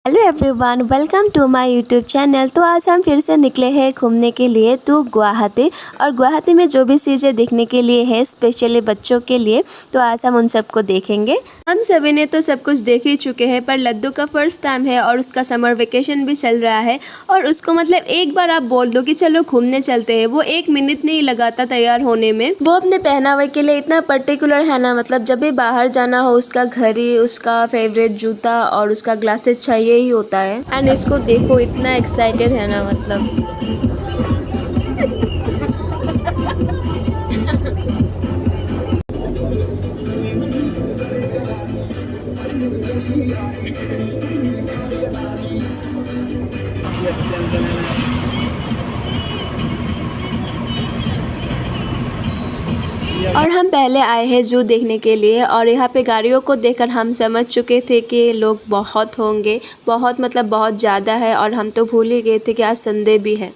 Hello everyone, welcome to my YouTube channel. तो आज हम फिर से निकले हैं घूमने के लिए तो गुवाहाटी। और गुवाहाटी में जो भी चीज़ें देखने के लिए है स्पेशली बच्चों के लिए, तो आज हम उन सबको देखेंगे। हम सभी ने तो सब कुछ देख ही चुके हैं, पर लड्डू का फर्स्ट टाइम है और उसका समर वेकेशन भी चल रहा है। और उसको मतलब एक बार आप बोल दो कि चलो घूमने चलते हैं, वो 1 मिनट नहीं लगाता तैयार होने में। वो अपने पहनावे के लिए इतना पर्टिकुलर है ना, मतलब जब भी बाहर जाना हो उसका घड़ी, उसका फेवरेट जूता और उसका ग्लासेस चाहिए ही होता है। एंड इसको देखो, इतना एक्साइटेड है ना, मतलब और हम पहले आए हैं जू देखने के लिए। और यहाँ पे गाड़ियों को देखकर हम समझ चुके थे कि लोग बहुत होंगे, बहुत मतलब बहुत ज़्यादा है। और हम तो भूल ही गए थे कि आज संडे भी है।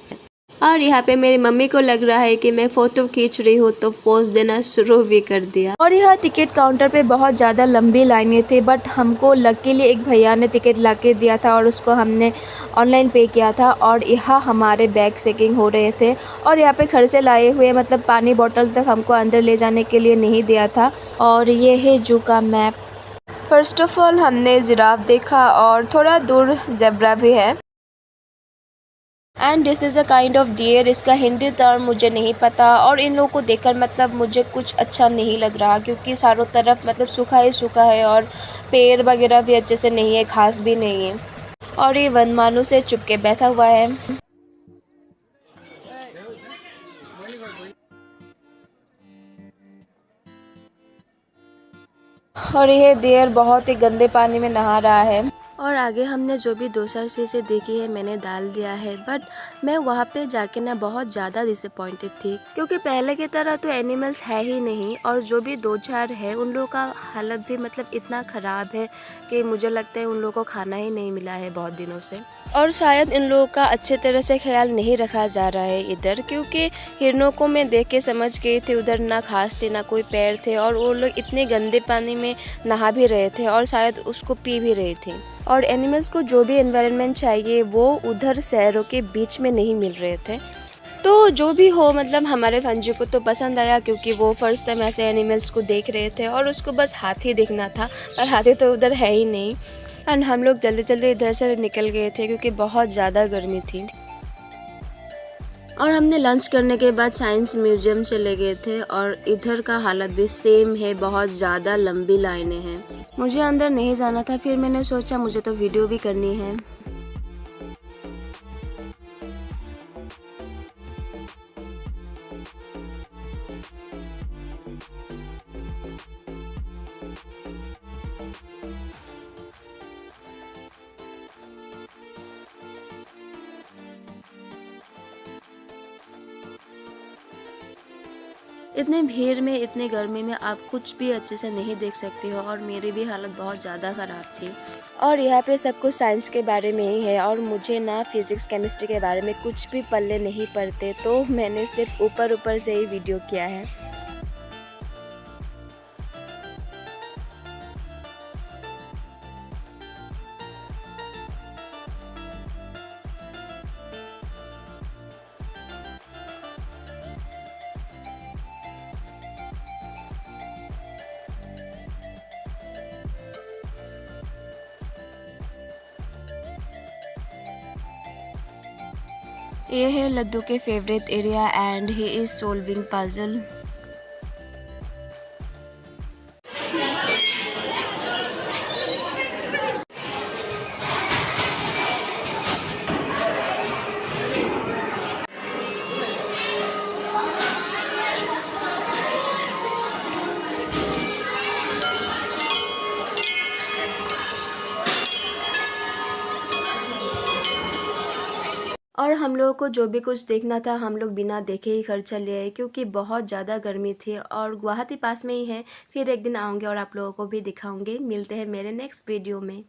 और यहाँ पे मेरी मम्मी को लग रहा है कि मैं फ़ोटो खींच रही हूँ, तो पोज देना शुरू भी कर दिया। और यहाँ टिकट काउंटर पे बहुत ज़्यादा लंबी लाइनें थी, बट हमको लकीली एक भैया ने टिकट ला के दिया था और उसको हमने ऑनलाइन पे किया था। और यहाँ हमारे बैग चेकिंग हो रहे थे। और यहाँ पे घर से लाए हुए मतलब पानी बोतल तक हमको अंदर ले जाने के लिए नहीं दिया था। और ये है जू का मैप। फर्स्ट ऑफ ऑल हमने जिराफ देखा और थोड़ा दूर जेब्रा भी है। And this is a kind of dear. इसका हिंदी टर्म मुझे नहीं पता। और इन लोगों को देखकर मतलब मुझे कुछ अच्छा नहीं लग रहा, क्योंकि चारों तरफ मतलब सूखा ही सूखा है और पेड़ वगैरह भी अच्छे से नहीं है, घास भी नहीं है। और ये वनमानु से चुपके बैठा हुआ है। और यह डियर बहुत ही गंदे पानी में नहा रहा है। और आगे हमने जो भी दूसरी चीज़ें देखी है मैंने डाल दिया है, बट मैं वहाँ पे जाके ना बहुत ज़्यादा डिसअपॉइंटेड थी, क्योंकि पहले की तरह तो एनिमल्स है ही नहीं। और जो भी दो चार है उन लोगों का हालत भी मतलब इतना ख़राब है कि मुझे लगता है उन लोगों को खाना ही नहीं मिला है बहुत दिनों से। और शायद इन लोगों का अच्छे तरह से ख्याल नहीं रखा जा रहा है इधर, क्योंकि हिरणों को मैं देख के समझ गई थी उधर ना घास थे ना कोई पेड़ थे। और वो लोग इतने गंदे पानी में नहा भी रहे थे और शायद उसको पी भी रहे थे। और एनिमल्स को जो भी एनवायरनमेंट चाहिए वो उधर शहरों के बीच में नहीं मिल रहे थे। तो जो भी हो, मतलब हमारे फंजी को तो पसंद आया, क्योंकि वो फर्स्ट टाइम ऐसे एनिमल्स को देख रहे थे और उसको बस हाथी देखना था, और हाथी तो उधर है ही नहीं। एंड हम लोग जल्दी जल्दी इधर से निकल गए थे क्योंकि बहुत ज़्यादा गर्मी थी। और हमने लंच करने के बाद साइंस म्यूजियम चले गए थे। और इधर का हालत भी सेम है, बहुत ज़्यादा लंबी लाइनें हैं। मुझे अंदर नहीं जाना था, फिर मैंने सोचा मुझे तो वीडियो भी करनी है। इतने भीड़ में, इतने गर्मी में आप कुछ भी अच्छे से नहीं देख सकते हो। और मेरी भी हालत बहुत ज़्यादा ख़राब थी। और यहाँ पे सब कुछ साइंस के बारे में ही है, और मुझे ना फिज़िक्स केमिस्ट्री के बारे में कुछ भी पल्ले नहीं पड़ते, तो मैंने सिर्फ ऊपर ऊपर से ही वीडियो किया है। ये है लड्डू के favourite area and he is solving puzzle. और हम लोगों को जो भी कुछ देखना था हम लोग बिना देखे ही घर चले आए, क्योंकि बहुत ज़्यादा गर्मी थी। और गुवाहाटी पास में ही है, फिर एक दिन आऊँगी और आप लोगों को भी दिखाऊंगी। मिलते हैं मेरे नेक्स्ट वीडियो में।